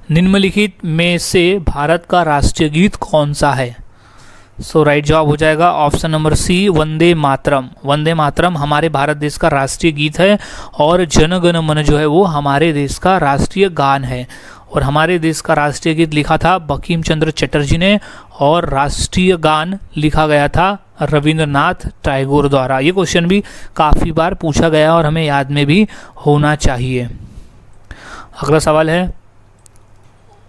निम्नलिखित में से भारत का राष्ट्रीय गीत कौन सा है? सो राइट जवाब हो जाएगा ऑप्शन नंबर सी, वंदे मातरम। वंदे मातरम हमारे भारत देश का राष्ट्रीय गीत है और जन गण मन जो है वो हमारे देश का राष्ट्रीय गान है। और हमारे देश का राष्ट्रीय गीत लिखा था बंकिम चंद्र चटर्जी ने और राष्ट्रीय गान लिखा गया था रविंद्रनाथ टैगोर द्वारा। ये क्वेश्चन भी काफ़ी बार पूछा गया और हमें याद में भी होना चाहिए। अगला सवाल है,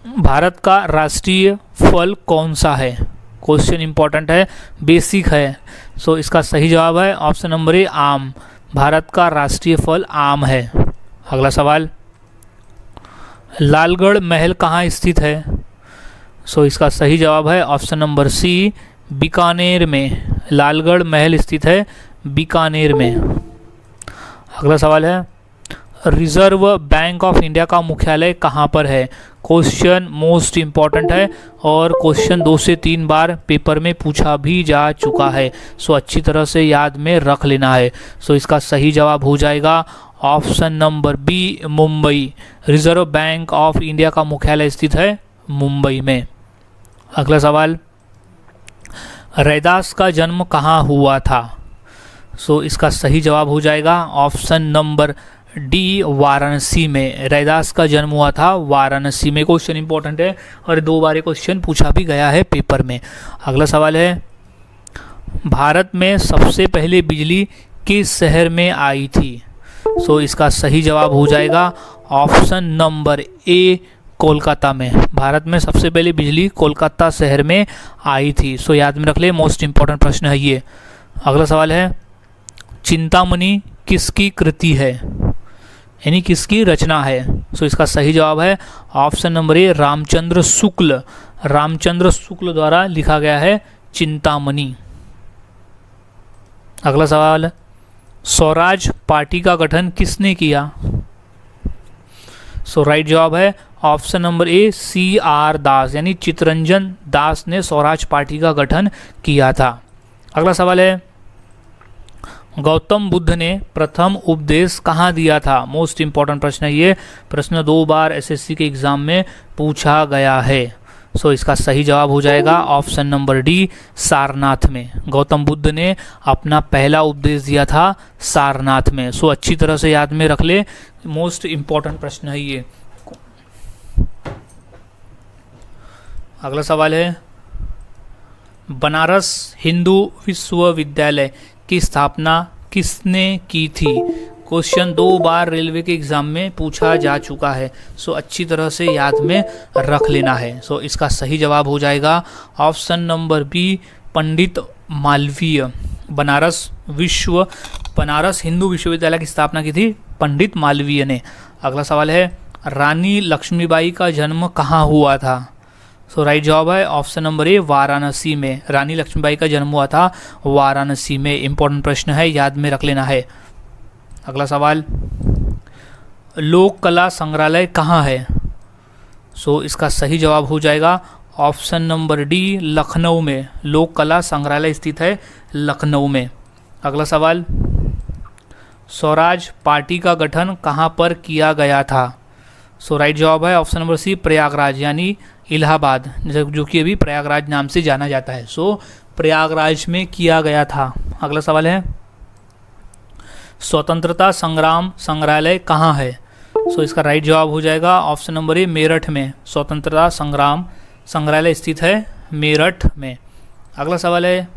भारत का राष्ट्रीय फल कौन सा है? क्वेश्चन इंपॉर्टेंट है, बेसिक है। सो इसका सही जवाब है ऑप्शन नंबर ए, आम। भारत का राष्ट्रीय फल आम है। अगला सवाल, लालगढ़ महल कहाँ स्थित है? सो इसका सही जवाब है ऑप्शन नंबर सी, बीकानेर में। लालगढ़ महल स्थित है बीकानेर में। अगला सवाल है, रिजर्व बैंक ऑफ इंडिया का मुख्यालय कहाँ पर है? क्वेश्चन मोस्ट इम्पॉर्टेंट है और क्वेश्चन 2 से 3 बार पेपर में पूछा भी जा चुका है। सो अच्छी तरह से याद में रख लेना है। सो इसका सही जवाब हो जाएगा option number B, Mumbai. Reserve Bank of India का मुख्यालय स्थित है मुंबई में। अगला सवाल, रैदास का जन्म कहाँ हुआ था? सो इसका सही जवाब हो जाएगा ऑप्शन नंबर डी, वाराणसी में। रैदास का जन्म हुआ था वाराणसी में। क्वेश्चन इंपॉर्टेंट है और 2 बार क्वेश्चन पूछा भी गया है पेपर में। अगला सवाल है, भारत में सबसे पहले बिजली किस शहर में आई थी? सो इसका सही जवाब हो जाएगा ऑप्शन नंबर ए, कोलकाता में। भारत में सबसे पहले बिजली कोलकाता शहर में आई थी। सो याद में रख ले, मोस्ट इंपॉर्टेंट प्रश्न है ये। अगला सवाल है, चिंतामणि किसकी कृति है, यानी किसकी रचना है? सो इसका सही जवाब है ऑप्शन नंबर ए, रामचंद्र शुक्ल। रामचंद्र शुक्ल द्वारा लिखा गया है चिंतामणि। अगला सवाल, स्वराज पार्टी का गठन किसने किया? सो राइट जवाब है ऑप्शन नंबर ए, CR दास, यानी चित्तरंजन दास ने स्वराज पार्टी का गठन किया था। अगला सवाल है, गौतम बुद्ध ने प्रथम उपदेश कहाँ दिया था? मोस्ट इंपॉर्टेंट प्रश्न है ये। प्रश्न 2 बार SSC के एग्जाम में पूछा गया है। सो इसका सही जवाब हो जाएगा ऑप्शन नंबर डी, सारनाथ में। गौतम बुद्ध ने अपना पहला उपदेश दिया था सारनाथ में। सो अच्छी तरह से याद में रख ले, मोस्ट इंपॉर्टेंट प्रश्न है ये। अगला सवाल है, बनारस हिंदू विश्वविद्यालय की स्थापना किसने की थी? क्वेश्चन 2 बार रेलवे के एग्जाम में पूछा जा चुका है। सो अच्छी तरह से याद में रख लेना है। सो इसका सही जवाब हो जाएगा ऑप्शन नंबर बी, पंडित मालवीय। बनारस हिंदू विश्वविद्यालय की स्थापना की थी पंडित मालवीय ने। अगला सवाल है, रानी लक्ष्मीबाई का जन्म कहाँ हुआ था? सो राइट जवाब है ऑप्शन नंबर ए, वाराणसी में। रानी लक्ष्मीबाई का जन्म हुआ था वाराणसी में। इंपॉर्टेंट प्रश्न है, याद में रख लेना है। अगला सवाल, लोक कला संग्रहालय कहाँ है? सो इसका सही जवाब हो जाएगा ऑप्शन नंबर डी, लखनऊ में। लोक कला संग्रहालय स्थित है लखनऊ में। अगला सवाल, स्वराज पार्टी का गठन कहाँ पर किया गया था? सो राइट जवाब है ऑप्शन नंबर सी, प्रयागराज, यानी इलाहाबाद, जो कि अभी प्रयागराज नाम से जाना जाता है। सो प्रयागराज में किया गया था। अगला सवाल है, स्वतंत्रता संग्राम संग्रहालय कहाँ है? सो इसका राइट जवाब हो जाएगा ऑप्शन नंबर ए, मेरठ में। स्वतंत्रता संग्राम संग्रहालय स्थित है मेरठ में। अगला सवाल है,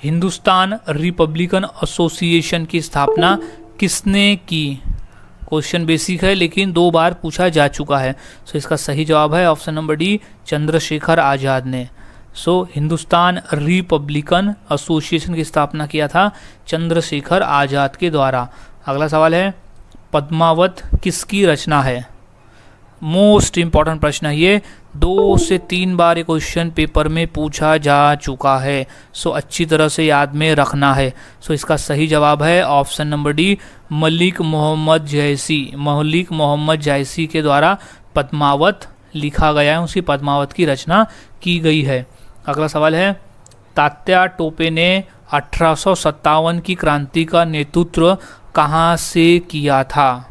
हिंदुस्तान रिपब्लिकन एसोसिएशन की स्थापना किसने की? क्वेश्चन बेसिक है लेकिन 2 बार पूछा जा चुका है। सो इसका सही जवाब है option number D, Chandrashekhar Azad ने। सो हिंदुस्तान रिपब्लिकन एसोसिएशन की स्थापना किया था चंद्रशेखर आज़ाद के द्वारा। अगला सवाल है, पद्मावत किसकी रचना है? मोस्ट इंपॉर्टेंट प्रश्न है ये। 2 से 3 बार ये क्वेश्चन पेपर में पूछा जा चुका है। सो अच्छी तरह से याद में रखना है। सो इसका सही जवाब है option number D, Malik Muhammad Jayasi. Malik Muhammad जैसी के द्वारा पद्मावत लिखा गया है, उसी पद्मावत की रचना की गई है। अगला सवाल है, तात्या टोपे ने 1857 की क्रांति का नेतृत्व कहाँ से किया था?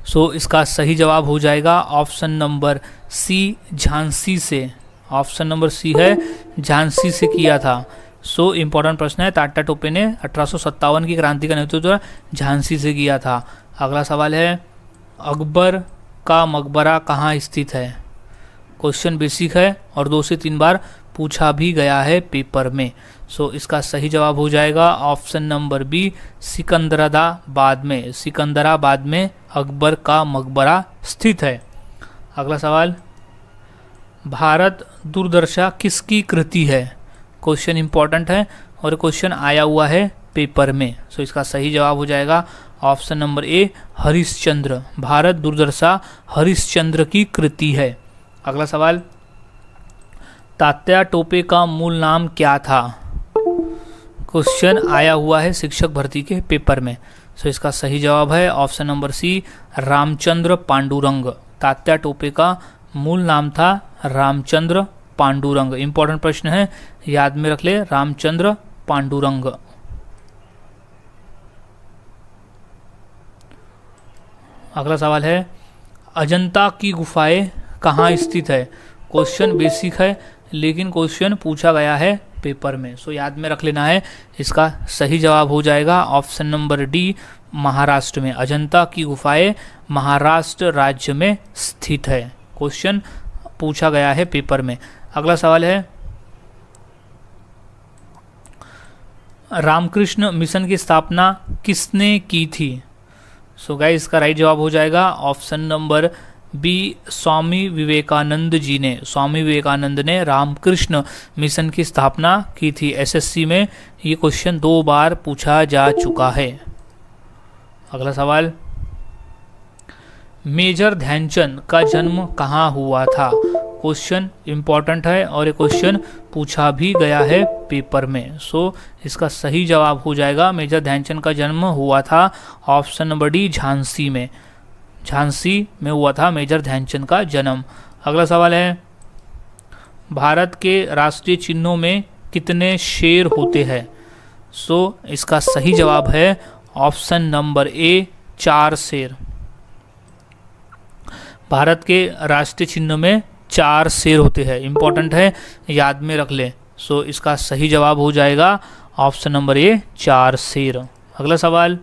सो इसका सही जवाब हो जाएगा ऑप्शन नंबर सी, झांसी से। ऑप्शन नंबर सी है, झांसी से किया था। सो इम्पोर्टेंट प्रश्न है, तात्या टोपे ने 1857 की क्रांति का नेतृत्व झांसी से किया था। अगला सवाल है, अकबर का मकबरा कहाँ स्थित है? क्वेश्चन बेसिक है और 2 से 3 बार पूछा भी गया है पेपर में। सो इसका सही जवाब हो जाएगा ऑप्शन नंबर बी, सिकंदराबाद में। सिकंदराबाद में अकबर का मकबरा स्थित है। अगला सवाल, भारत दूरदर्शा किसकी कृति है? क्वेश्चन इंपॉर्टेंट है और क्वेश्चन आया हुआ है पेपर में। सो इसका सही जवाब हो जाएगा option number A, Harishchandra. Bharat Durdasha Harishchandra की कृति है। अगला सवाल, तात्या टोपे का मूल नाम क्या था? क्वेश्चन आया हुआ है शिक्षक भर्ती के पेपर में। सो इसका सही जवाब है option number C, Ramchandra Pandurang. Tatya Tope का मूल नाम था रामचंद्र पांडुरंग। इंपॉर्टेंट प्रश्न है, याद में रख ले, रामचंद्र पांडुरंग। अगला सवाल है, अजंता की गुफाएं कहाँ स्थित है? क्वेश्चन बेसिक है लेकिन क्वेश्चन पूछा गया है पेपर में। सो याद में रख लेना है। इसका सही जवाब हो जाएगा ऑप्शन नंबर डी, महाराष्ट्र में। अजंता की गुफाएं महाराष्ट्र राज्य में स्थित है। क्वेश्चन पूछा गया है पेपर में। अगला सवाल है, रामकृष्ण मिशन की स्थापना किसने की थी? सो गाइस, इसका राइट जवाब हो जाएगा option number B, Swami Vivekananda ji ने। स्वामी विवेकानंद ने रामकृष्ण मिशन की स्थापना की थी। एसएससी में ये क्वेश्चन 2 बार पूछा जा चुका है। अगला सवाल, मेजर ध्यानचंद का जन्म कहाँ हुआ था? क्वेश्चन इंपॉर्टेंट है और ये क्वेश्चन पूछा भी गया है पेपर में। सो इसका सही जवाब हो जाएगा, मेजर ध्यानचंद का जन्म हुआ था ऑप्शन नंबर डी, झांसी में। झांसी में हुआ था मेजर ध्यानचंद का जन्म। अगला सवाल है, भारत के राष्ट्रीय चिन्हों में कितने शेर होते हैं? सो इसका सही जवाब है ऑप्शन नंबर ए, 4 शेर। भारत के राष्ट्रीय चिन्ह में 4 शेर होते हैं। इंपॉर्टेंट है, याद में रख ले। सो इसका सही जवाब हो जाएगा ऑप्शन नंबर ए, 4 शेर। अगला सवाल,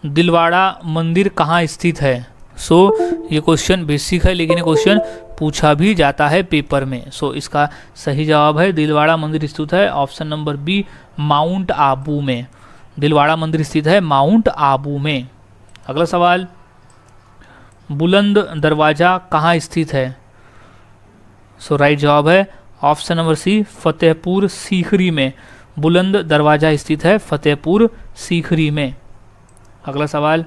दिलवाड़ा मंदिर कहाँ स्थित है? सो ये क्वेश्चन बेसिक है लेकिन ये क्वेश्चन पूछा भी जाता है पेपर में। सो इसका सही जवाब है, दिलवाड़ा मंदिर स्थित है option number B, Mount Abu में। दिलवाड़ा मंदिर स्थित है माउंट आबू में। अगला सवाल, बुलंद दरवाजा कहाँ स्थित है? सो राइट जवाब है option number C, Fatehpur Sikri में। बुलंद दरवाजा स्थित है फतेहपुर सीकरी में। अगला सवाल,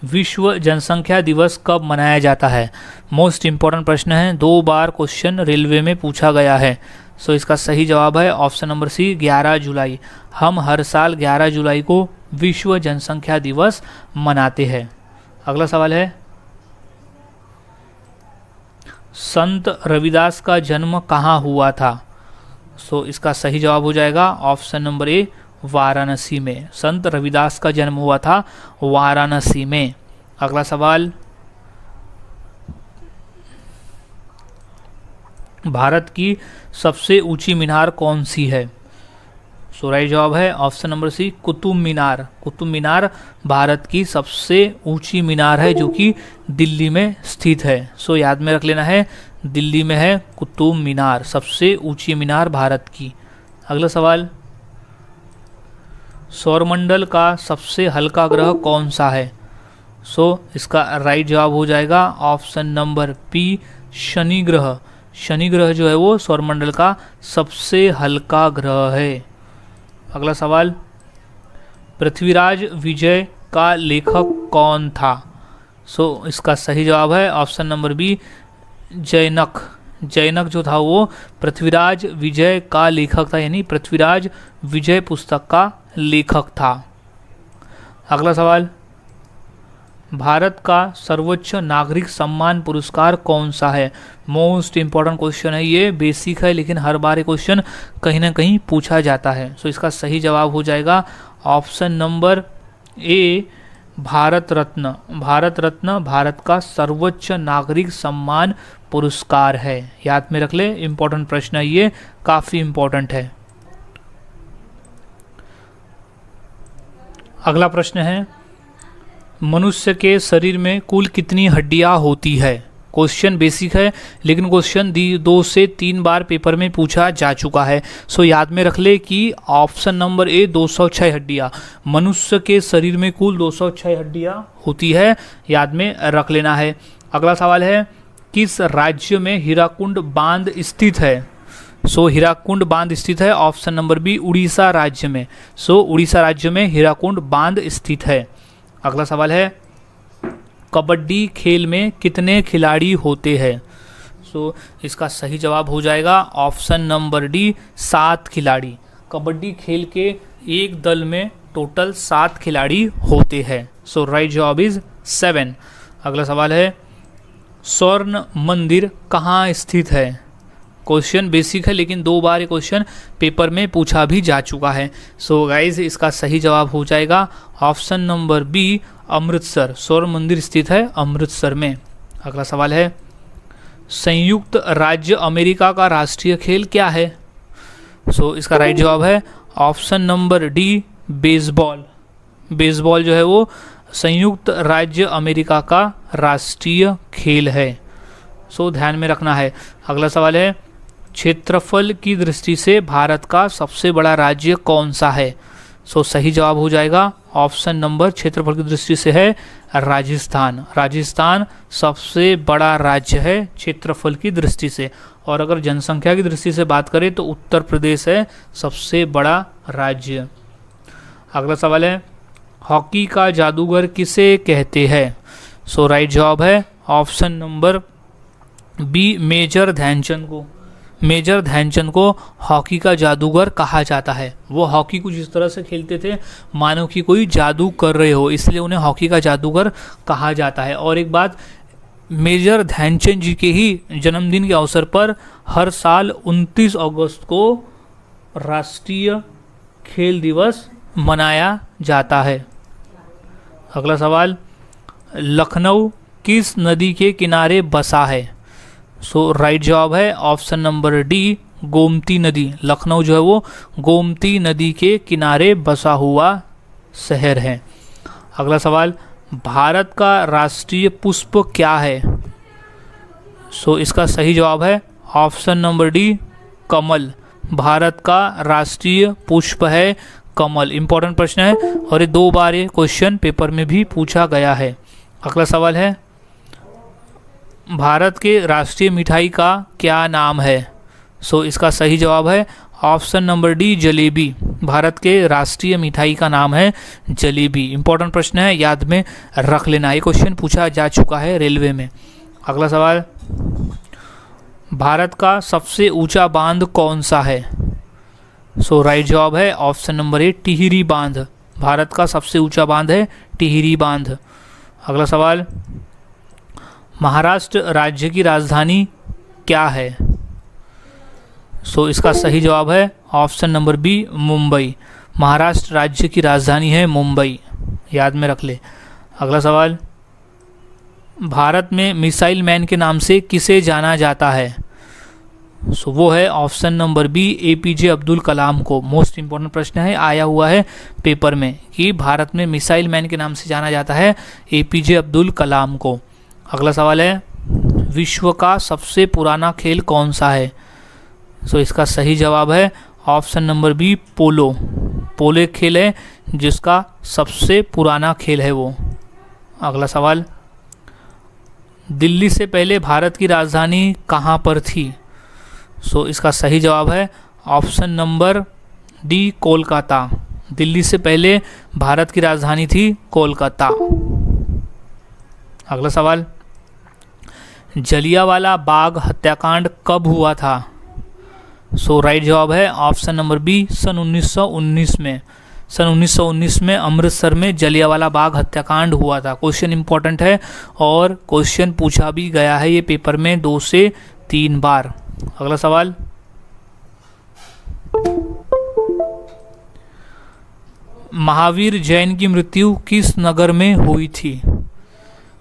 विश्व जनसंख्या दिवस कब मनाया जाता है? मोस्ट इंपॉर्टेंट प्रश्न है, 2 बार क्वेश्चन रेलवे में पूछा गया है। सो इसका सही जवाब है ऑप्शन नंबर सी, 11 जुलाई। हम हर साल 11 जुलाई को विश्व जनसंख्या दिवस मनाते हैं। अगला सवाल है, संत रविदास का जन्म कहाँ हुआ था? सो इसका सही जवाब हो जाएगा ऑप्शन नंबर ए, वाराणसी में। संत रविदास का जन्म हुआ था वाराणसी में। अगला सवाल, भारत की सबसे ऊंची मीनार कौन सी है? सो राइट जवाब है ऑप्शन नंबर सी, कुतुब मीनार। कुतुब मीनार भारत की सबसे ऊंची मीनार है जो कि दिल्ली में स्थित है। सो याद में रख लेना है, दिल्ली में है कुतुब मीनार, सबसे ऊंची मीनार भारत की। अगला सवाल, सौरमंडल का सबसे हल्का ग्रह कौन सा है? सो इसका राइट जवाब हो जाएगा ऑप्शन नंबर बी, शनि ग्रह। शनि ग्रह जो है वो सौरमंडल का सबसे हल्का ग्रह है। अगला सवाल, पृथ्वीराज विजय का लेखक कौन था? सो इसका सही जवाब है ऑप्शन नंबर बी, जैनक। जैनक जो था वो पृथ्वीराज विजय का लेखक था, यानी पृथ्वीराज विजय पुस्तक का लेखक था। अगला सवाल, भारत का सर्वोच्च नागरिक सम्मान पुरस्कार कौन सा है? मोस्ट इंपॉर्टेंट क्वेश्चन है, ये बेसिक है लेकिन हर बार ये क्वेश्चन कहीं ना कहीं पूछा जाता है। सो इसका सही जवाब हो जाएगा ऑप्शन नंबर ए भारत रत्न। भारत रत्न भारत का सर्वोच्च नागरिक सम्मान पुरस्कार है, याद में रख ले, इंपॉर्टेंट प्रश्न है ये, काफी इंपॉर्टेंट है। अगला प्रश्न है, मनुष्य के शरीर में कुल कितनी हड्डियां होती है? क्वेश्चन बेसिक है लेकिन क्वेश्चन 2 से 3 बार पेपर में पूछा जा चुका है। सो याद में रख ले कि ऑप्शन नंबर ए 206 हड्डियां, मनुष्य के शरीर में कुल 206 हड्डियां होती है, याद में रख लेना है। अगला सवाल है, किस राज्य में हीराकुंड बांध स्थित है? सो हीराकुंड बांध स्थित है ऑप्शन नंबर बी उड़ीसा राज्य में। सो उड़ीसा राज्य में हीराकुंड बांध स्थित है। अगला सवाल है, कबड्डी खेल में कितने खिलाड़ी होते हैं? सो इसका सही जवाब हो जाएगा ऑप्शन नंबर डी 7 खिलाड़ी। कबड्डी खेल के एक दल में टोटल 7 खिलाड़ी होते हैं। सो राइट जवाब इज 7। अगला सवाल है, स्वर्ण मंदिर कहाँ स्थित है? क्वेश्चन बेसिक है लेकिन 2 बार ये क्वेश्चन पेपर में पूछा भी जा चुका है। सो गाइज इसका सही जवाब हो जाएगा ऑप्शन नंबर बी अमृतसर। स्वर्ण मंदिर स्थित है अमृतसर में। अगला सवाल है, संयुक्त राज्य अमेरिका का राष्ट्रीय खेल क्या है? सो इसका राइट जवाब है option number D baseball. Baseball जो है वो संयुक्त राज्य अमेरिका का राष्ट्रीय खेल है। सो ध्यान में रखना है। अगला सवाल है, क्षेत्रफल की दृष्टि से भारत का सबसे बड़ा राज्य कौन सा है? सो सही जवाब हो जाएगा ऑप्शन नंबर, क्षेत्रफल की दृष्टि से है राजस्थान। राजस्थान सबसे बड़ा राज्य है क्षेत्रफल की दृष्टि से। और अगर जनसंख्या की दृष्टि से बात करें तो उत्तर प्रदेश है सबसे बड़ा राज्य। अगला सवाल है, हॉकी का जादूगर किसे कहते हैं? सो राइट जवाब है option number B Major Dhyanchand को। मेजर ध्यानचंद को हॉकी का जादूगर कहा जाता है। वो हॉकी कुछ इस तरह से खेलते थे मानो कि कोई जादू कर रहे हो, इसलिए उन्हें हॉकी का जादूगर कहा जाता है। और एक बात, मेजर ध्यानचंद जी के ही जन्मदिन के अवसर पर हर साल 29 अगस्त को राष्ट्रीय खेल दिवस मनाया जाता है। अगला सवाल, लखनऊ किस नदी के किनारे बसा है? सो राइट जवाब है ऑप्शन नंबर डी गोमती नदी। लखनऊ जो है वो गोमती नदी के किनारे बसा हुआ शहर है। अगला सवाल, भारत का राष्ट्रीय पुष्प क्या है? सो इसका सही जवाब है ऑप्शन नंबर डी कमल। भारत का राष्ट्रीय पुष्प है कमल। इंपॉर्टेंट प्रश्न है और ये 2 बार ये क्वेश्चन पेपर में भी पूछा गया है। अगला सवाल है, भारत के राष्ट्रीय मिठाई का क्या नाम है? सो इसका सही जवाब है option number D jalebi. Bharat के राष्ट्रीय मिठाई का नाम है जलेबी। इंपॉर्टेंट प्रश्न है, याद में रख लेना, ये क्वेश्चन पूछा जा चुका है रेलवे में। अगला सवाल, भारत का सबसे ऊंचा बांध कौन सा है? सो राइट जवाब है ऑप्शन नंबर ए टिहरी बांध। भारत का सबसे ऊंचा बांध है टिहरी बांध। अगला सवाल, महाराष्ट्र राज्य की राजधानी क्या है? सो इसका सही जवाब है option number B Mumbai. Maharashtra राज्य की राजधानी है मुंबई, याद में रख ले। अगला सवाल, भारत में मिसाइल मैन के नाम से किसे जाना जाता है? सो वो है option number B APJ Abdul Kalam को। मोस्ट इंपॉर्टेंट प्रश्न है, आया हुआ है पेपर में कि भारत में मिसाइल मैन के नाम से जाना जाता है एपीजे अब्दुल कलाम को। अगला सवाल है, विश्व का सबसे पुराना खेल कौन सा है? सो इसका सही जवाब है ऑप्शन नंबर बी पोलो। पोलो एक खेल है जिसका सबसे पुराना खेल है वो। अगला सवाल, दिल्ली से पहले भारत की राजधानी कहाँ पर थी? सो इसका सही जवाब है option number D Kolkata. Delhi से पहले भारत की राजधानी थी कोलकाता। अगला सवाल, जलियांवाला बाग हत्याकांड कब हुआ था? सो राइट जवाब है ऑप्शन नंबर बी सन 1919 में। सन 1919 में अमृतसर में जलियांवाला बाग हत्याकांड हुआ था। क्वेश्चन इंपॉर्टेंट है और क्वेश्चन पूछा भी गया है ये पेपर में 2 से 3 बार। अगला सवाल, महावीर जैन की मृत्यु किस नगर में हुई थी?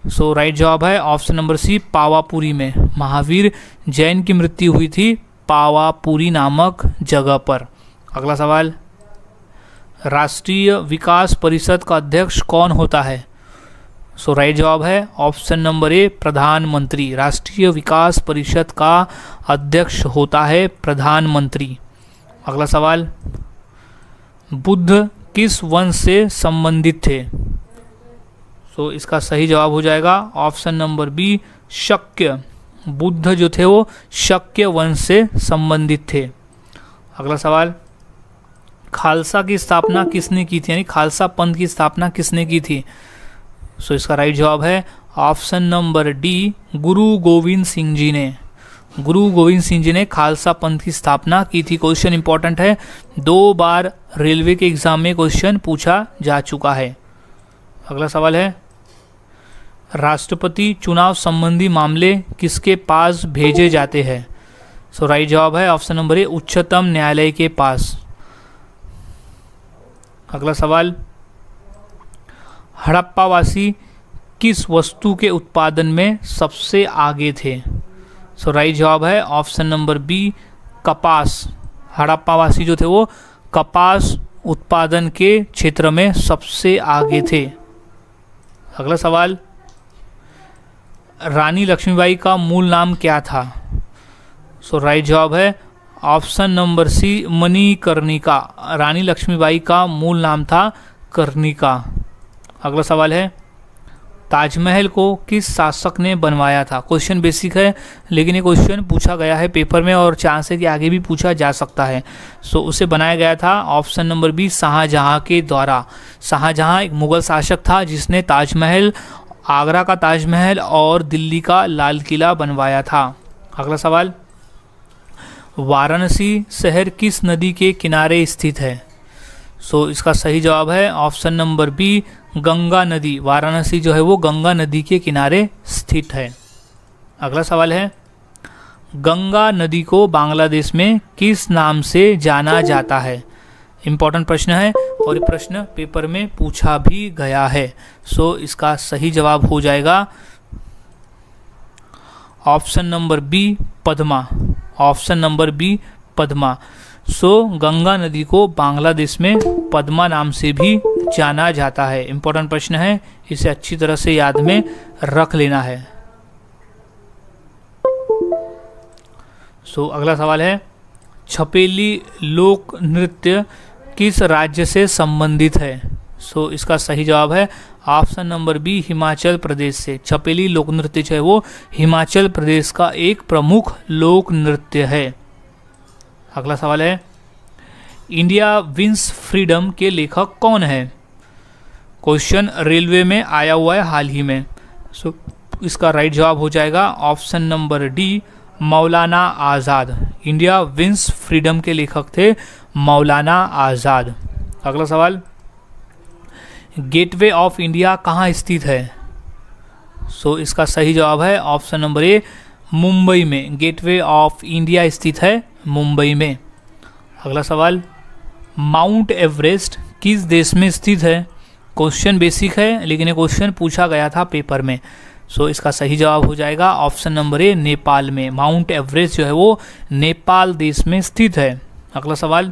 सो राइट जवाब है ऑप्शन नंबर सी, पावापुरी में। महावीर जैन की मृत्यु हुई थी पावापुरी नामक जगह पर। अगला सवाल, राष्ट्रीय विकास परिषद का अध्यक्ष कौन होता है? सो राइट जवाब है ऑप्शन नंबर ए, प्रधानमंत्री। राष्ट्रीय विकास परिषद का अध्यक्ष होता है प्रधानमंत्री। अगला सवाल, बुद्ध किस वंश से संबंधित थे? सो इसका सही जवाब हो जाएगा ऑप्शन नंबर बी, शक्य। बुद्ध जो थे वो शक्य वंश से संबंधित थे। अगला सवाल, खालसा की स्थापना किसने की थी, यानी खालसा पंथ की स्थापना किसने की थी? सो इसका राइट जवाब है ऑप्शन नंबर डी, गुरु गोविंद सिंह जी ने। गुरु गोविंद सिंह जी ने खालसा पंथ की स्थापना की थी। क्वेश्चन इंपॉर्टेंट है, 2 बार रेलवे के एग्जाम में क्वेश्चन पूछा जा चुका है। अगला सवाल है, राष्ट्रपति चुनाव संबंधी मामले किसके पास भेजे जाते हैं? सो राइट जवाब है ऑप्शन नंबर ए, उच्चतम न्यायालय के पास। अगला सवाल, हड़प्पावासी किस वस्तु के उत्पादन में सबसे आगे थे? सो राइट जवाब है ऑप्शन नंबर बी, कपास। हड़प्पावासी जो थे वो कपास उत्पादन के क्षेत्र में सबसे आगे थे। अगला सवाल, रानी लक्ष्मीबाई का मूल नाम क्या था? सो राइट जवाब है ऑप्शन नंबर सी, मणिकर्णिका। रानी लक्ष्मीबाई का मूल नाम था कर्णिका। अगला सवाल है, ताजमहल को किस शासक ने बनवाया था? क्वेश्चन बेसिक है लेकिन ये क्वेश्चन पूछा गया है पेपर में और चांस है कि आगे भी पूछा जा सकता है। सो उसे बनाया गया था ऑप्शन नंबर बी, शाहजहां के द्वारा। शाहजहां एक मुगल शासक था जिसने ताजमहल, आगरा का ताजमहल और दिल्ली का लाल किला बनवाया था। अगला सवाल, वाराणसी शहर किस नदी के किनारे स्थित है? सो इसका सही जवाब है ऑप्शन नंबर बी, गंगा नदी। वाराणसी जो है वो गंगा नदी के किनारे स्थित है। अगला सवाल है, गंगा नदी को बांग्लादेश में किस नाम से जाना जाता है? इंपॉर्टेंट प्रश्न है और ये प्रश्न पेपर में पूछा भी गया है। सो इसका सही जवाब हो जाएगा option number B, Padma. Option number B, Padma. So Ganga नदी को बांग्लादेश में पद्मा नाम से भी जाना जाता है। इंपॉर्टेंट प्रश्न है, इसे अच्छी तरह से याद में रख लेना है। सो अगला सवाल है, छपेली लोक नृत्य किस राज्य से संबंधित है? सो इसका सही जवाब है option number B, Himachal Pradesh से। छपेली लोक नृत्य जो है वो हिमाचल प्रदेश का एक प्रमुख लोक नृत्य है। अगला सवाल है, इंडिया विंस फ्रीडम के लेखक कौन है? क्वेश्चन रेलवे में आया हुआ है हाल ही में। सो इसका राइट जवाब हो जाएगा ऑप्शन नंबर डी, मौलाना आज़ाद। इंडिया विंस फ्रीडम के लेखक थे मौलाना आज़ाद। अगला सवाल, गेटवे ऑफ इंडिया कहाँ स्थित है? सो इसका सही जवाब है ऑप्शन नंबर ए, मुंबई में। गेटवे ऑफ इंडिया स्थित है मुंबई में। अगला सवाल, माउंट एवरेस्ट किस देश में स्थित है? क्वेश्चन बेसिक है लेकिन ये क्वेश्चन पूछा गया था पेपर में। सो इसका सही जवाब हो जाएगा ऑप्शन नंबर ए, नेपाल में। माउंट एवरेस्ट जो है वो नेपाल देश में स्थित है। अगला सवाल,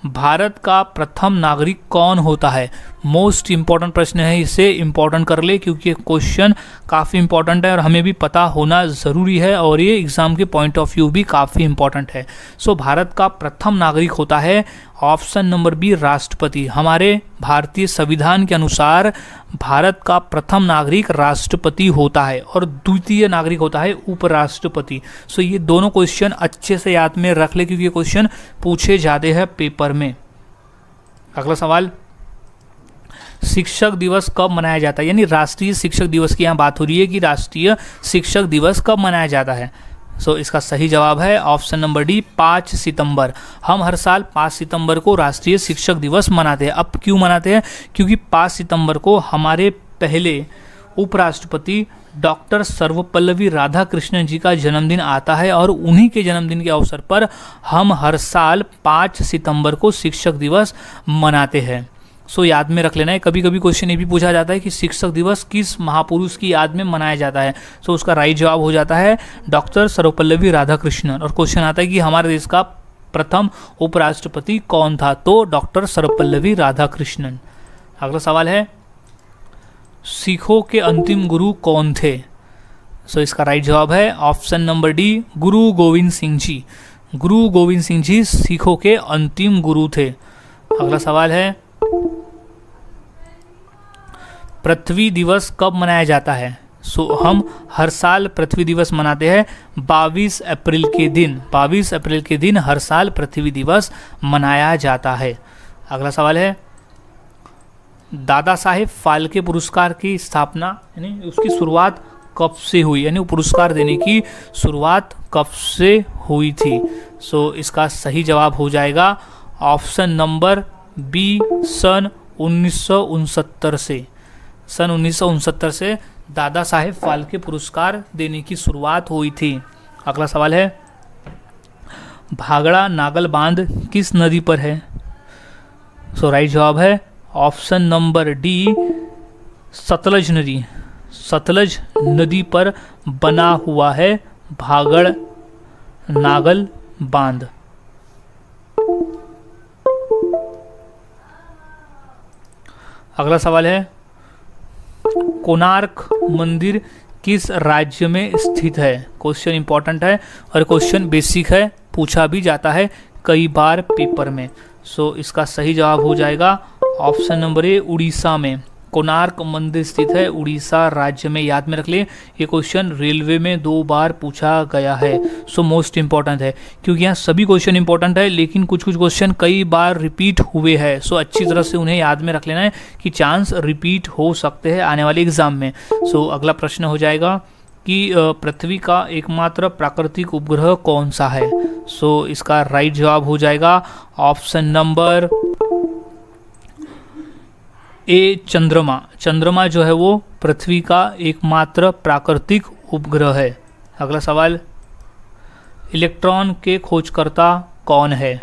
भारत का प्रथम नागरिक कौन होता है? मोस्ट इंपॉर्टेंट प्रश्न है, इसे इंपॉर्टेंट कर ले क्योंकि क्वेश्चन काफ़ी इंपॉर्टेंट है और हमें भी पता होना ज़रूरी है और ये एग्ज़ाम के पॉइंट ऑफ व्यू भी काफ़ी इंपॉर्टेंट है। सो भारत का प्रथम नागरिक होता है ऑप्शन नंबर बी, राष्ट्रपति। हमारे भारतीय संविधान के अनुसार भारत का प्रथम नागरिक राष्ट्रपति होता है और द्वितीय नागरिक होता है उपराष्ट्रपति। सो ये दोनों क्वेश्चन अच्छे से याद में रख ले क्योंकि ये क्वेश्चन पूछे जाते हैं पेपर में। अगला सवाल, शिक्षक दिवस कब मनाया जाता है? यानी राष्ट्रीय शिक्षक दिवस की यहाँ बात हो रही है कि राष्ट्रीय शिक्षक दिवस कब मनाया जाता है। सो इसका सही जवाब है ऑप्शन नंबर डी, 5 सितंबर। हम हर साल 5 सितंबर को राष्ट्रीय शिक्षक दिवस मनाते हैं। अब क्यों मनाते हैं? क्योंकि 5 सितंबर को हमारे पहले उपराष्ट्रपति डॉक्टर सर्वपल्लवी राधाकृष्णन जी का जन्मदिन आता है और उन्हीं के जन्मदिन के अवसर पर हम हर साल 5 सितंबर को शिक्षक दिवस मनाते हैं। सो याद में रख लेना है। कभी कभी क्वेश्चन ये भी पूछा जाता है कि शिक्षक दिवस किस महापुरुष की याद में मनाया जाता है, सो उसका राइट जवाब हो जाता है डॉक्टर सर्वपल्लवी राधाकृष्णन। और क्वेश्चन आता है कि हमारे देश का प्रथम उपराष्ट्रपति कौन था, तो डॉक्टर सर्वपल्लवी राधाकृष्णन। अगला सवाल है सिखों के अंतिम गुरु कौन थे, सो इसका राइट जवाब है ऑप्शन नंबर डी गुरु गोविंद सिंह जी। गुरु गोविंद सिंह जी सिखों के अंतिम गुरु थे। अगला सवाल है पृथ्वी दिवस कब मनाया जाता है, सो हम हर साल पृथ्वी दिवस मनाते हैं 22 अप्रैल के दिन। 22 अप्रैल के दिन हर साल पृथ्वी दिवस मनाया जाता है। अगला सवाल है दादा साहेब फाल्के पुरस्कार की स्थापना यानी उसकी शुरुआत कब से हुई, यानी पुरस्कार देने की शुरुआत कब से हुई थी, सो इसका सही जवाब हो जाएगा ऑप्शन नंबर बी सन 1969 से। सन 1969 से दादा साहेब फाल्के पुरस्कार देने की शुरुआत हुई थी। अगला सवाल है भागड़ा नागल बांध किस नदी पर है, सो राइट जवाब है ऑप्शन नंबर डी सतलज नदी। सतलज नदी पर बना हुआ है भागड़ नागल बांध। अगला सवाल है कोणार्क मंदिर किस राज्य में स्थित है। क्वेश्चन इंपॉर्टेंट है और क्वेश्चन बेसिक है, पूछा भी जाता है कई बार पेपर में। सो इसका सही जवाब हो जाएगा ऑप्शन नंबर ए उड़ीसा में। कोणार्क मंदिर स्थित है उड़ीसा राज्य में। याद में रख ले, ये क्वेश्चन रेलवे में 2 बार पूछा गया है। सो मोस्ट इंपॉर्टेंट है क्योंकि यहाँ सभी क्वेश्चन इंपॉर्टेंट है, लेकिन कुछ कुछ क्वेश्चन कई बार रिपीट हुए हैं। सो अच्छी तरह से उन्हें याद में रख लेना है कि चांस रिपीट हो सकते हैं आने वाले एग्जाम में। सो अगला प्रश्न हो जाएगा कि पृथ्वी का एकमात्र प्राकृतिक उपग्रह कौन सा है। सो इसका राइट जवाब हो जाएगा ऑप्शन नंबर ए चंद्रमा। चंद्रमा जो है वो पृथ्वी का एकमात्र प्राकृतिक उपग्रह है। अगला सवाल इलेक्ट्रॉन के खोजकर्ता कौन है।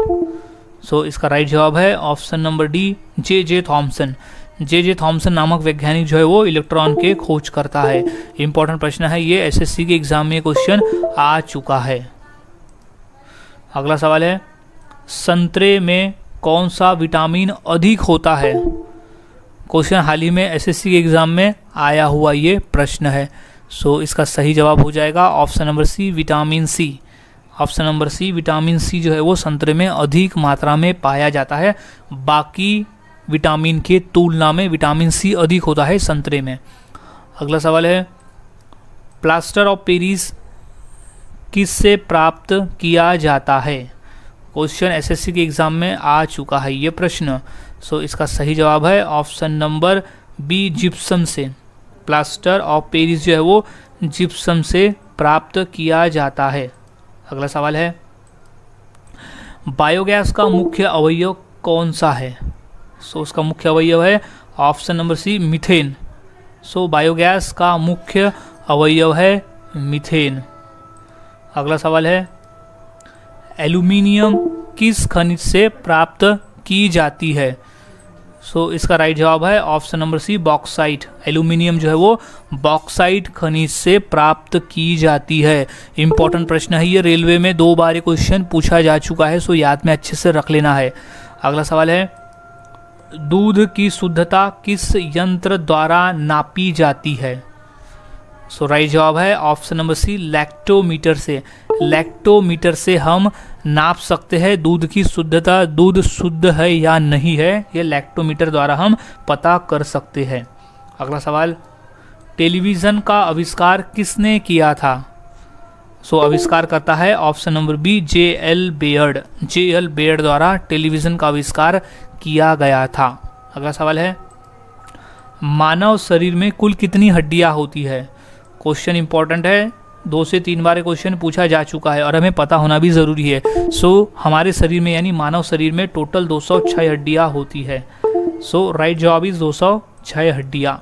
सो इसका राइट जवाब है option number D J Thomson. J Thomson नामक वैज्ञानिक जो है वो इलेक्ट्रॉन के खोज करता है। इंपॉर्टेंट प्रश्न है ये, एसएससी के एग्जाम में क्वेश्चन आ चुका है। अगला सवाल है संतरे में कौन सा विटामिन अधिक होता है। क्वेश्चन हाल ही में एसएससी के एग्जाम में आया हुआ ये प्रश्न है। सो इसका सही जवाब हो जाएगा option number C vitamin C. Option number C vitamin C जो है वो संतरे में अधिक मात्रा में पाया जाता है। बाकी विटामिन के तुलना में विटामिन सी अधिक होता है संतरे में। अगला सवाल है प्लास्टर ऑफ पेरिस किससे प्राप्त किया जाता है। क्वेश्चन एसएससी के एग्जाम में आ चुका है ये प्रश्न। सो इसका सही जवाब है ऑप्शन नंबर बी जिप्सम से। प्लास्टर ऑफ पेरिस जो है वो जिप्सम से प्राप्त किया जाता है। अगला सवाल है बायोगैस का मुख्य अवयव कौन सा है। सो उसका मुख्य अवयव है ऑप्शन नंबर सी मीथेन। सो बायोगैस का मुख्य अवयव है मीथेन। अगला सवाल है एल्यूमिनियम किस खनिज से प्राप्त की जाती है। सो इसका राइट जवाब है option number C bauxite. Aluminium जो है वो बॉक्साइट खनिज से प्राप्त की जाती है। इंपॉर्टेंट प्रश्न है ये, रेलवे में 2 बार ये क्वेश्चन पूछा जा चुका है। सो याद में अच्छे से रख लेना है। अगला सवाल है दूध की शुद्धता किस यंत्र द्वारा नापी जाती है। सो राइट जवाब है ऑप्शन नंबर सी लैक्टोमीटर से। लैक्टोमीटर से हम नाप सकते हैं दूध की शुद्धता, दूध शुद्ध है या नहीं है, ये लैक्टोमीटर द्वारा हम पता कर सकते हैं। अगला सवाल टेलीविज़न का आविष्कार किसने किया था। सो आविष्कार करता है option number B J L. Baird. J L. Baird द्वारा टेलीविज़न का आविष्कार किया गया था। अगला सवाल है मानव शरीर में कुल कितनी हड्डियां होती है। क्वेश्चन इंपॉर्टेंट है, 2 से 3 बार क्वेश्चन पूछा जा चुका है और हमें पता होना भी ज़रूरी है। सो हमारे शरीर में यानी मानव शरीर में टोटल 206 हड्डियां होती है। सो राइट जवाब इज 206 हड्डियां।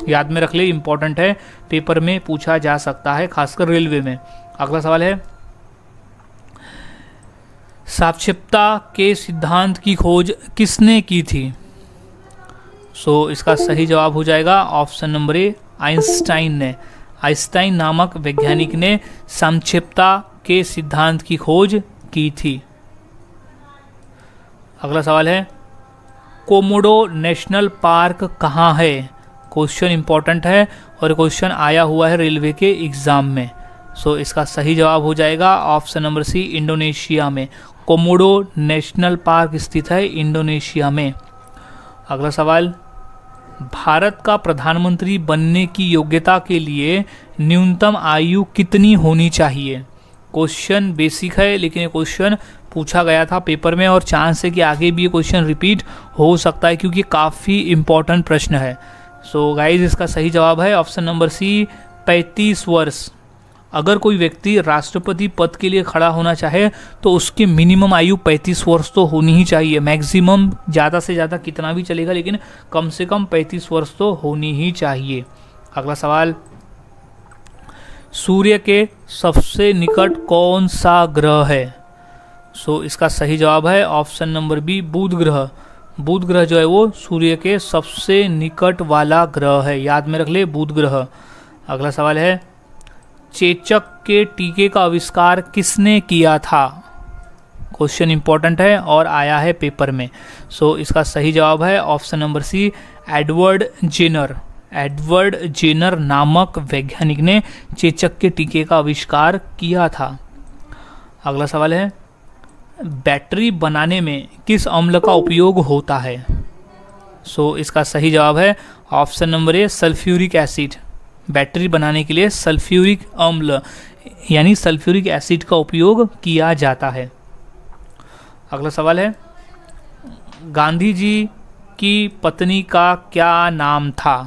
याद में रख ले, इंपॉर्टेंट है, पेपर में पूछा जा सकता है, खासकर रेलवे में। अगला सवाल है सापेक्षता के सिद्धांत की खोज किसने की थी। सो इसका सही जवाब हो जाएगा ऑप्शन नंबर ए, आइंस्टाइन ने। आइंस्टाइन नामक वैज्ञानिक ने समक्षेपता के सिद्धांत की खोज की थी। अगला सवाल है, कोमोडो नेशनल पार्क कहाँ है? क्वेश्चन इंपॉर्टेंट है और क्वेश्चन आया हुआ है रेलवे के एग्जाम में। सो इसका सही जवाब हो जाएगा ऑप्शन नंबर सी, इंडोनेशिया में। कोमोडो नेशनल पार्क स्थित है इंडोनेशिया में। अगला सवाल, भारत का प्रधानमंत्री बनने की योग्यता के लिए न्यूनतम आयु कितनी होनी चाहिए? क्वेश्चन बेसिक है लेकिन ये क्वेश्चन पूछा गया था पेपर में और चांस है कि आगे भी ये क्वेश्चन रिपीट हो सकता है क्योंकि काफ़ी इंपॉर्टेंट प्रश्न है। सो गाइज इसका सही जवाब है ऑप्शन नंबर सी, 35 वर्ष। अगर कोई व्यक्ति राष्ट्रपति पद के लिए खड़ा होना चाहे तो उसकी मिनिमम आयु 35 वर्ष तो होनी ही चाहिए। मैक्सिमम ज़्यादा से ज़्यादा कितना भी चलेगा लेकिन कम से कम 35 वर्ष तो होनी ही चाहिए। अगला सवाल, सूर्य के सबसे निकट कौन सा ग्रह है? सो इसका सही जवाब है ऑप्शन नंबर बी, बुध ग्रह। बुध ग्रह जो है वो सूर्य के सबसे निकट वाला ग्रह है, याद में रख ले, बुध ग्रह। अगला सवाल है, चेचक के टीके का आविष्कार किसने किया था? क्वेश्चन इंपॉर्टेंट है और आया है पेपर में। सो इसका सही जवाब है option number C, Edward Jenner. Edward Jenner नामक वैज्ञानिक ने चेचक के टीके का आविष्कार किया था। अगला सवाल है, बैटरी बनाने में किस अम्ल का उपयोग होता है? सो इसका सही जवाब है ऑप्शन नंबर ए, सल्फ्यूरिक एसिड। बैटरी बनाने के लिए सल्फ्यूरिक अम्ल यानी सल्फ्यूरिक एसिड का उपयोग किया जाता है। अगला सवाल है, गांधी जी की पत्नी का क्या नाम था?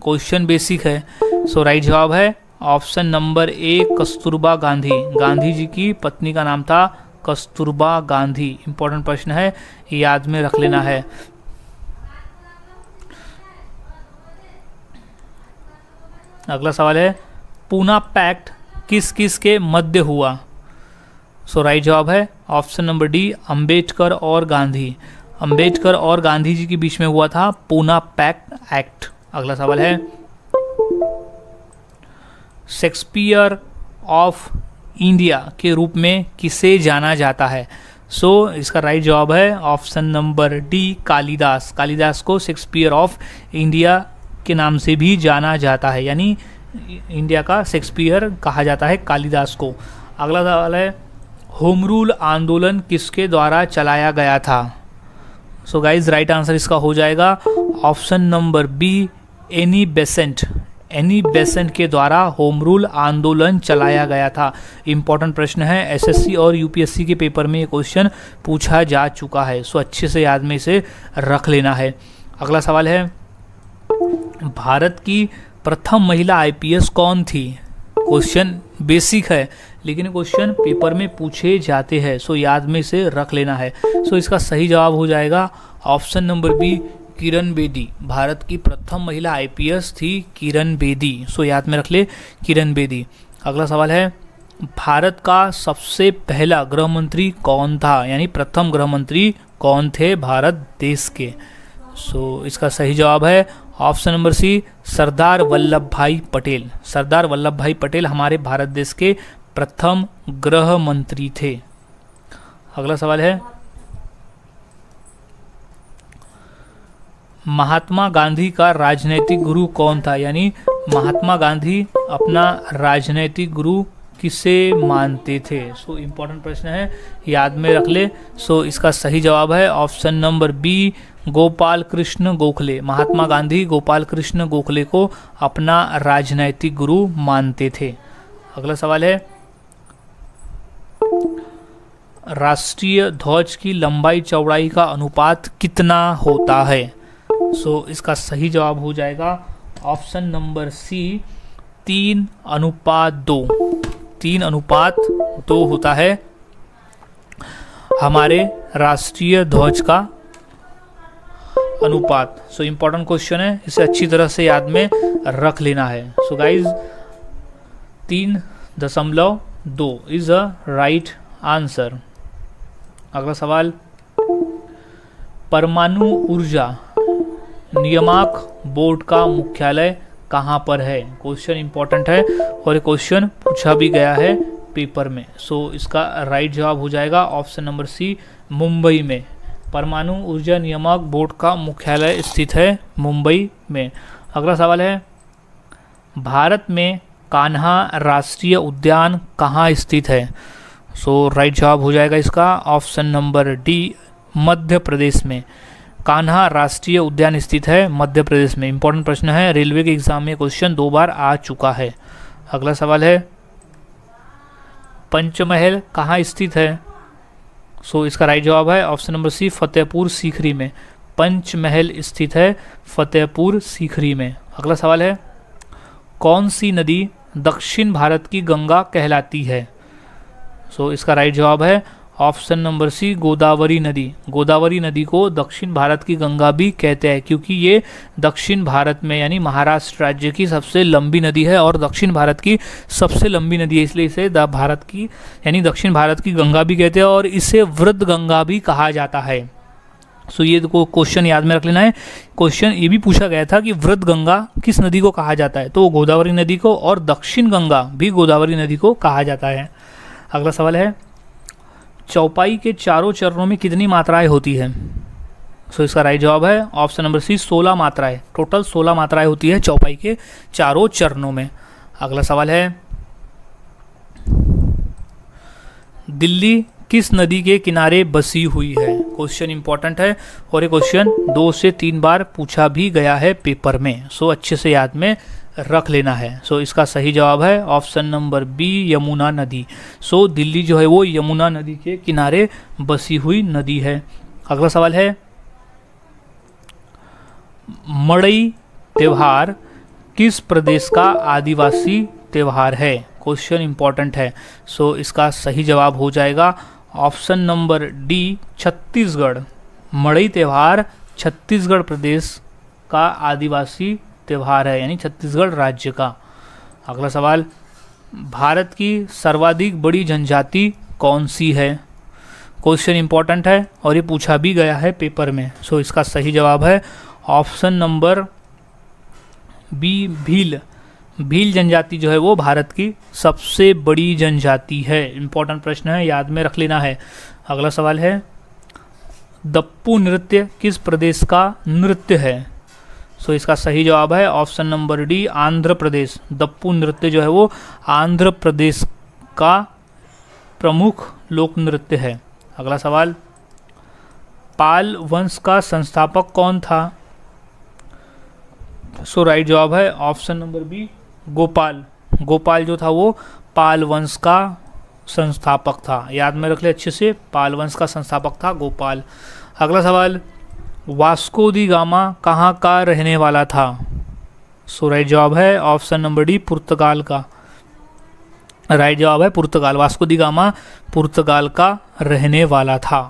क्वेश्चन बेसिक है। सो राइट जवाब है option number A, Kasturba Gandhi. Gandhi ji की पत्नी का नाम था कस्तूरबा गांधी। इंपॉर्टेंट प्रश्न है, याद में रख लेना है। अगला सवाल है, पूना पैक्ट किस किस के मध्य हुआ? सो राइट जवाब है ऑप्शन नंबर डी, अंबेडकर और गांधी। अंबेडकर और गांधी जी के बीच में हुआ था पूना पैक्ट एक्ट। अगला सवाल है, शेक्सपियर ऑफ इंडिया के रूप में किसे जाना जाता है? सो इसका राइट जवाब है option number D, Kalidas. Kalidas को शेक्सपियर ऑफ इंडिया के नाम से भी जाना जाता है, यानी इंडिया का शेक्सपियर कहा जाता है कालिदास को। अगला सवाल है, होम रूल आंदोलन किसके द्वारा चलाया गया था? सो गाइज राइट आंसर इसका हो जाएगा option number B, Annie Besant. Annie Besant के द्वारा होम रूल आंदोलन चलाया गया था। इंपॉर्टेंट प्रश्न है, एसएससी और यूपीएससी के पेपर में ये क्वेश्चन पूछा जा चुका है। सो अच्छे से याद में इसे रख लेना है। अगला सवाल है, भारत की प्रथम महिला आईपीएस कौन थी? क्वेश्चन बेसिक है लेकिन क्वेश्चन पेपर में पूछे जाते हैं, सो याद में इसे रख लेना है। सो इसका सही जवाब हो जाएगा option number B, Kiran Bedi. Bharat की प्रथम महिला आईपीएस थी किरण बेदी। सो याद में रख ले, किरण बेदी। अगला सवाल है, भारत का सबसे पहला गृह मंत्री कौन था? यानी प्रथम गृह मंत्री कौन थे भारत देश के? सो इसका सही जवाब है ऑप्शन नंबर सी, सरदार वल्लभ भाई पटेल। सरदार वल्लभ भाई पटेल हमारे भारत देश के प्रथम गृह मंत्री थे। अगला सवाल है, महात्मा गांधी का राजनैतिक गुरु कौन था? यानी महात्मा गांधी अपना राजनैतिक गुरु किसे मानते थे? सो इम्पोर्टेंट प्रश्न है, याद में रख ले। सो इसका सही जवाब है option number B, Gopal Krishna Gokhale. Mahatma Gandhi Gopal Krishna Gokhale को अपना राजनैतिक गुरु मानते थे। अगला सवाल है, राष्ट्रीय ध्वज की लंबाई चौड़ाई का अनुपात कितना होता है? सो इसका सही जवाब हो जाएगा ऑप्शन नंबर सी, 3:2। 3:2 होता है हमारे राष्ट्रीय ध्वज का अनुपात। सो इम्पोर्टेंट क्वेश्चन है, इसे अच्छी तरह से याद में रख लेना है। So guys 3.2 is a right answer. अगला सवाल, परमाणु ऊर्जा नियामक बोर्ड का मुख्यालय कहाँ पर है? क्वेश्चन इंपॉर्टेंट है और ये क्वेश्चन पूछा भी गया है पेपर में। सो इसका राइट जवाब हो जाएगा ऑप्शन नंबर सी, मुंबई में। परमाणु ऊर्जा नियामक बोर्ड का मुख्यालय स्थित है मुंबई में। अगला सवाल है, भारत में कान्हा राष्ट्रीय उद्यान कहाँ स्थित है? सो राइट जवाब हो जाएगा इसका option number D, Madhya Pradesh में। कान्हा राष्ट्रीय उद्यान स्थित है मध्य प्रदेश में। इंपॉर्टेंट प्रश्न है, रेलवे के एग्जाम में क्वेश्चन 2 बार आ चुका है। अगला सवाल है, पंचमहल कहाँ स्थित है? सो इसका राइट जवाब है option number C, Fatehpur Sikri में। पंचमहल स्थित है फतेहपुर सीकरी में। अगला सवाल है, कौन सी नदी दक्षिण भारत की गंगा कहलाती है? सो इसका राइट जवाब है ऑप्शन नंबर सी, गोदावरी नदी। गोदावरी नदी को दक्षिण भारत की गंगा भी कहते हैं क्योंकि ये दक्षिण भारत में यानी महाराष्ट्र राज्य की सबसे लंबी नदी है और दक्षिण भारत की सबसे लंबी नदी है, इसलिए इसे भारत की यानी दक्षिण भारत की गंगा भी कहते हैं और इसे वृद्ध गंगा भी कहा जाता है। सो ये को क्वेश्चन याद में रख लेना है। क्वेश्चन ये भी पूछा गया था कि वृद्ध गंगा किस नदी को कहा जाता है, तो गोदावरी नदी को, और दक्षिण गंगा भी गोदावरी नदी को कहा जाता है। अगला सवाल है, चौपाई के चारों चरणों में कितनी मात्राएं होती है? सो इसका राइट जवाब है ऑप्शन नंबर सी, 16 मात्राएं। टोटल 16 मात्राएं होती है चौपाई के चारों चरणों में। अगला सवाल है, दिल्ली किस नदी के किनारे बसी हुई है? क्वेश्चन इंपॉर्टेंट है और ये क्वेश्चन 2 से 3 बार पूछा भी गया है पेपर में। सो अच्छे से याद में रख लेना है। सो इसका सही जवाब है ऑप्शन नंबर बी, यमुना नदी। सो दिल्ली जो है वो यमुना नदी के किनारे बसी हुई नदी है। अगला सवाल है, मड़ई त्योहार किस प्रदेश का आदिवासी त्योहार है? क्वेश्चन इंपॉर्टेंट है। सो इसका सही जवाब हो जाएगा ऑप्शन नंबर डी, छत्तीसगढ़। मड़ई त्योहार छत्तीसगढ़ प्रदेश का आदिवासी त्योहार है यानी छत्तीसगढ़ राज्य का। अगला सवाल, भारत की सर्वाधिक बड़ी जनजाति कौन सी है? क्वेश्चन इंपॉर्टेंट है और ये पूछा भी गया है पेपर में। सो इसका सही जवाब है option number B, Bhil. Bhil जनजाति जो है वो भारत की सबसे बड़ी जनजाति है। इंपॉर्टेंट प्रश्न है, याद में रख लेना है। अगला सवाल है, दप्पू नृत्य किस प्रदेश का नृत्य है? सो इसका सही जवाब है option number D, Andhra Pradesh. Dappu नृत्य जो है वो आंध्र प्रदेश का प्रमुख लोक नृत्य है। अगला सवाल, पाल वंश का संस्थापक कौन था? सो राइट जवाब है option number B, Gopal. Gopal जो था वो पाल वंश का संस्थापक था। याद में रख ले अच्छे से, पाल वंश का संस्थापक था गोपाल। अगला सवाल, वास्को दी गामा कहाँ का रहने वाला था? सो राइट जवाब है ऑप्शन नंबर डी, पुर्तगाल का। राइट जवाब है पुर्तगाल। वास्को दी गामा पुर्तगाल का रहने वाला था।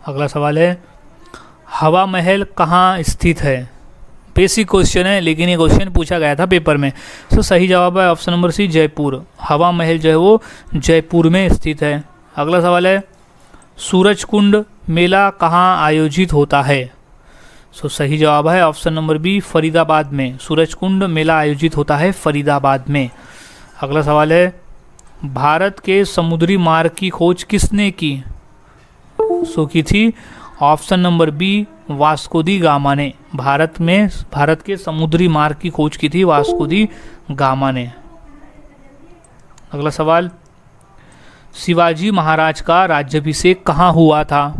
अगला सवाल है, हवा महल कहाँ स्थित है? बेसिक क्वेश्चन है लेकिन ये क्वेश्चन पूछा गया था पेपर में। सो सही जवाब है ऑप्शन नंबर सी, जयपुर। हवा महल जो है वो जयपुर में स्थित है। अगला सवाल है, सूरजकुंड मेला कहाँ आयोजित होता है? सो सही जवाब है ऑप्शन नंबर बी, फरीदाबाद में। सूरजकुंड मेला आयोजित होता है फरीदाबाद में। अगला सवाल है, भारत के समुद्री मार्ग की खोज किसने की? सो की थी ऑप्शन नंबर बी, वास्को दी गामा ने। भारत के समुद्री मार्ग की खोज की थी वास्को दी गामा ने। अगला सवाल, शिवाजी महाराज का राज्याभिषेक कहाँ हुआ था?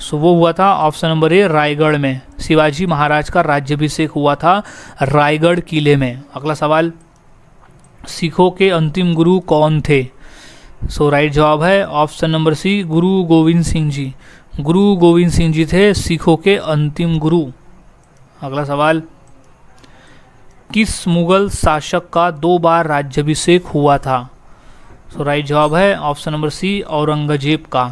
सो वो हुआ था ऑप्शन नंबर ए, रायगढ़ में। शिवाजी महाराज का राज्याभिषेक हुआ था रायगढ़ किले में। अगला सवाल, सिखों के अंतिम गुरु कौन थे? सो राइट जवाब है ऑप्शन नंबर सी, गुरु गोविंद सिंह जी। गुरु गोविंद सिंह जी थे सिखों के अंतिम गुरु। अगला सवाल, किस मुगल शासक का 2 बार राज्याभिषेक हुआ था? सो राइट जवाब है ऑप्शन नंबर सी, औरंगजेब का।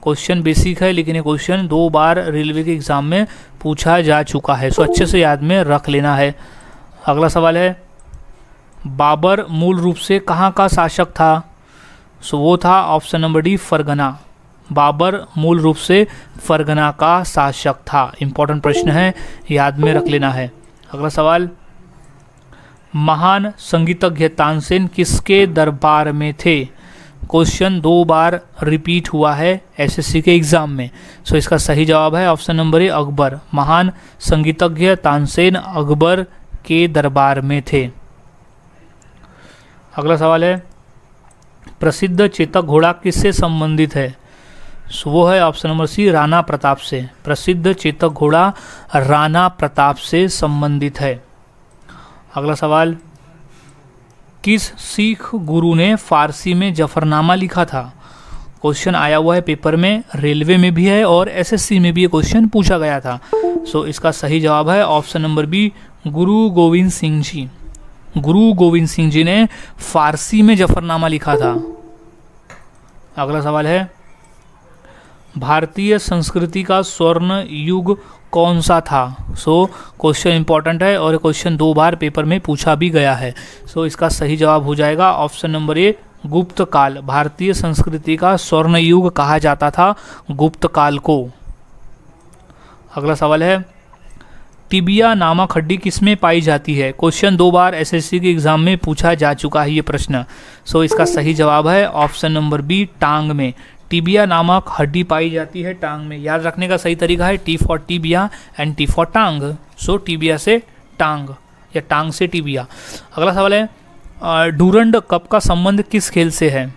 क्वेश्चन बेसिक है लेकिन ये क्वेश्चन 2 बार रेलवे के एग्जाम में पूछा जा चुका है। सो अच्छे से याद में रख लेना है। अगला सवाल है, बाबर मूल रूप से कहाँ का शासक था? सो वो था option number D, Fergana. Babur मूल रूप से फरगना का शासक था? इंपॉर्टेंट प्रश्न है, याद में रख लेना है। अगला सवाल, महान संगीतज्ञ तानसेन किसके दरबार में थे? क्वेश्चन 2 बार रिपीट हुआ है एसएससी के एग्जाम में। सो इसका सही जवाब है ऑप्शन नंबर ए, अकबर। महान संगीतज्ञ तानसेन अकबर के दरबार में थे। अगला सवाल है, प्रसिद्ध चेतक घोड़ा किससे संबंधित है? सो वो है option number C, Rana Pratap से। प्रसिद्ध चेतक घोड़ा राणा प्रताप से संबंधित है। अगला सवाल, किस सिख गुरु ने फारसी में जफरनामा लिखा था? क्वेश्चन आया हुआ है पेपर में, रेलवे में भी है और एसएससी में भी ये क्वेश्चन पूछा गया था। सो इसका सही जवाब है ऑप्शन नंबर बी, गुरु गोविंद सिंह जी। गुरु गोविंद सिंह जी ने फारसी में जफरनामा लिखा था। अगला सवाल है, भारतीय संस्कृति का स्वर्ण युग कौन सा था? सो क्वेश्चन इंपॉर्टेंट है और क्वेश्चन 2 बार पेपर में पूछा भी गया है। सो इसका सही जवाब हो जाएगा ऑप्शन नंबर ए, गुप्त काल। भारतीय संस्कृति का स्वर्ण युग कहा जाता था गुप्त काल को। अगला सवाल है, टिबिया नामक हड्डी किसमें पाई जाती है? क्वेश्चन 2 बार एसएससी के एग्जाम में पूछा जा चुका है ये प्रश्न। सो इसका सही जवाब है ऑप्शन नंबर बी, टांग में। टिबिया नामक हड्डी पाई जाती है टांग में। याद रखने का सही तरीका है T for tibia and T for टांग। सो टिबिया से टांग या टांग से टिबिया। अगला सवाल है, डूरंड कप का संबंध किस खेल से है?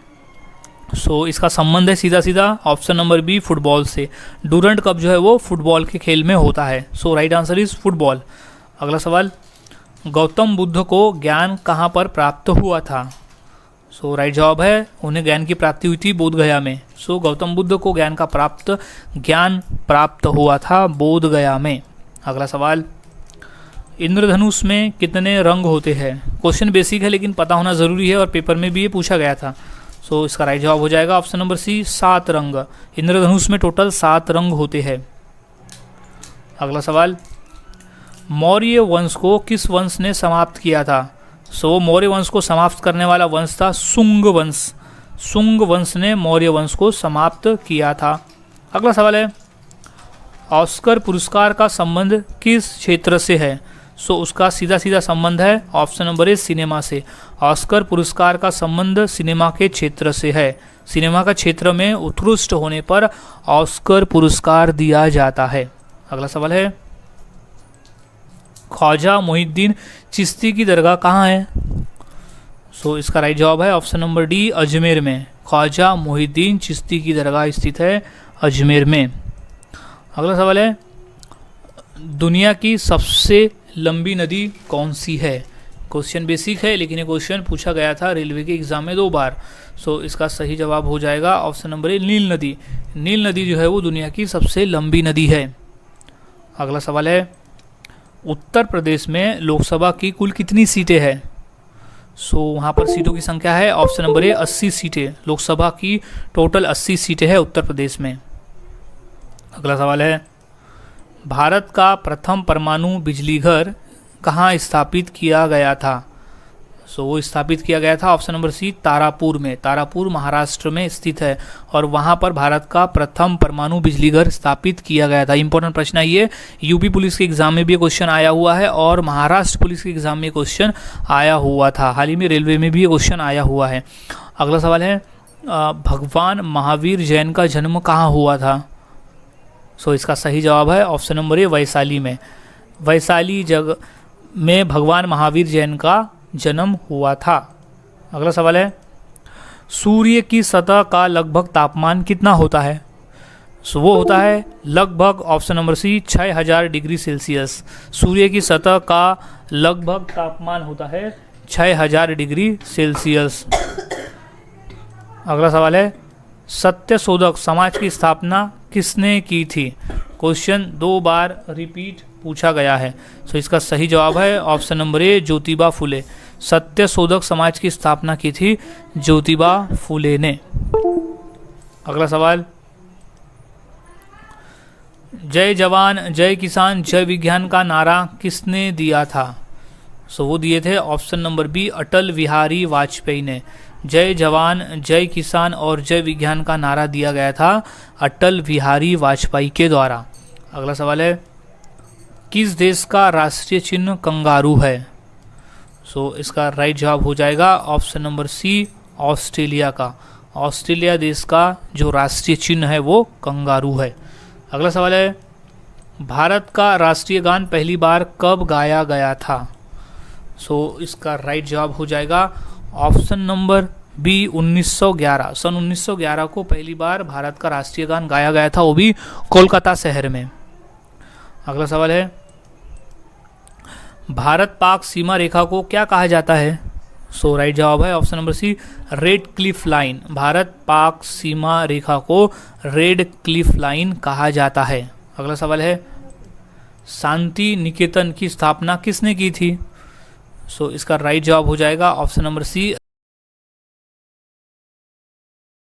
सो इसका संबंध है सीधा सीधा ऑप्शन नंबर बी, फुटबॉल से। डूरंड कप जो है वो फुटबॉल के खेल में होता है। सो राइट आंसर इज फुटबॉल। अगला सवाल, गौतम बुद्ध को ज्ञान कहाँ पर प्राप्त हुआ था? सो राइट जवाब है, उन्हें ज्ञान की प्राप्ति हुई थी बोध गया में। सो गौतम बुद्ध को ज्ञान प्राप्त हुआ था बोध गया में। अगला सवाल, इंद्रधनुष में कितने रंग होते हैं? क्वेश्चन बेसिक है लेकिन पता होना जरूरी है और पेपर में भी ये पूछा गया था। सो इसका राइट जवाब हो जाएगा ऑप्शन नंबर सी, 7 रंग। इंद्रधनुष में टोटल 7 रंग होते हैं। अगला सवाल, मौर्य वंश को किस वंश ने समाप्त किया था? सो मौर्य वंश को समाप्त करने वाला वंश था शुंग वंश। शुंग वंश ने मौर्य वंश को समाप्त किया था। अगला सवाल है, ऑस्कर पुरस्कार का संबंध किस क्षेत्र से है? सो उसका सीधा सीधा संबंध है ऑप्शन नंबर ए, सिनेमा से। ऑस्कर पुरस्कार का संबंध सिनेमा के क्षेत्र से है। सिनेमा का क्षेत्र में उत्कृष्ट होने पर ऑस्कर पुरस्कार दिया जाता है। अगला सवाल है, ख्वाजा मोहिउद्दीन चिश्ती की दरगाह कहाँ है? सो इसका राइट जवाब है ऑप्शन नंबर डी, अजमेर में। ख्वाजा मोहिउद्दीन चिश्ती की दरगाह स्थित है अजमेर में। अगला सवाल है, दुनिया की सबसे लंबी नदी कौन सी है? क्वेश्चन बेसिक है लेकिन ये क्वेश्चन पूछा गया था रेलवे के एग्जाम में 2 बार। सो इसका सही जवाब हो जाएगा ऑप्शन नंबर ए, नील नदी। नील नदी जो है वो दुनिया की सबसे लंबी नदी है। अगला सवाल है, उत्तर प्रदेश में लोकसभा की कुल कितनी सीटें हैं? सो वहाँ पर सीटों की संख्या है ऑप्शन नंबर ए, 80 सीटें। लोकसभा की टोटल 80 सीटें हैं उत्तर प्रदेश में। अगला सवाल है, भारत का प्रथम परमाणु बिजली घर कहाँ स्थापित किया गया था? सो वो स्थापित किया गया था ऑप्शन नंबर सी, तारापुर में। तारापुर महाराष्ट्र में स्थित है और वहाँ पर भारत का प्रथम परमाणु बिजली घर स्थापित किया गया था। इंपॉर्टेंट प्रश्न है ये, यूपी पुलिस के एग्जाम में भी क्वेश्चन आया हुआ है और महाराष्ट्र पुलिस के एग्जाम में क्वेश्चन आया हुआ था। हाल ही में रेलवे में भी क्वेश्चन आया हुआ है। अगला सवाल है, भगवान महावीर जैन का जन्म कहाँ हुआ था? सो इसका सही जवाब है ऑप्शन नंबर ए, वैशाली में। वैशाली जगह में भगवान महावीर जैन का जन्म हुआ था। अगला सवाल है, सूर्य की सतह का लगभग तापमान कितना होता है? सो वो होता है लगभग option number C, 6000 degree Celsius. सूर्य की सतह का लगभग तापमान होता है 6000 डिग्री सेल्सियस। अगला सवाल है, सत्यशोधक समाज की स्थापना किसने की थी? क्वेश्चन 2 बार रिपीट पूछा गया है। सो इसका सही जवाब है ऑप्शन नंबर ए, ज्योतिबा फुले। सत्यशोधक समाज की स्थापना की थी ज्योतिबा फुले ने। अगला सवाल, जय जवान जय किसान जय विज्ञान का नारा किसने दिया था? सो वो दिए थे option number B, Atal Bihari Vajpayee ने। जय जवान, जय किसान और जय विज्ञान का नारा दिया गया था अटल बिहारी वाजपेयी के द्वारा। अगला सवाल है, किस देश का राष्ट्रीय चिन्ह कंगारू है? सो इसका राइट जवाब हो जाएगा ऑप्शन नंबर सी, ऑस्ट्रेलिया का। ऑस्ट्रेलिया देश का जो राष्ट्रीय चिन्ह है वो कंगारू है। अगला सवाल है, भारत का राष्ट्रीय गान पहली बार कब गाया गया था? सो इसका राइट जवाब हो जाएगा ऑप्शन नंबर बी, 1911। सन 1911 को पहली बार भारत का राष्ट्रीय गान गाया गया था, वो भी कोलकाता शहर में। अगला सवाल है, भारत पाक सीमा रेखा को क्या कहा जाता है? सो राइट जवाब है option number C, Radcliffe line. Bharat Pak सीमा रेखा को रेड क्लिफ लाइन कहा जाता है। अगला सवाल है, शांति निकेतन की स्थापना किसने की थी? सो इसका राइट जवाब हो जाएगा ऑप्शन नंबर सी,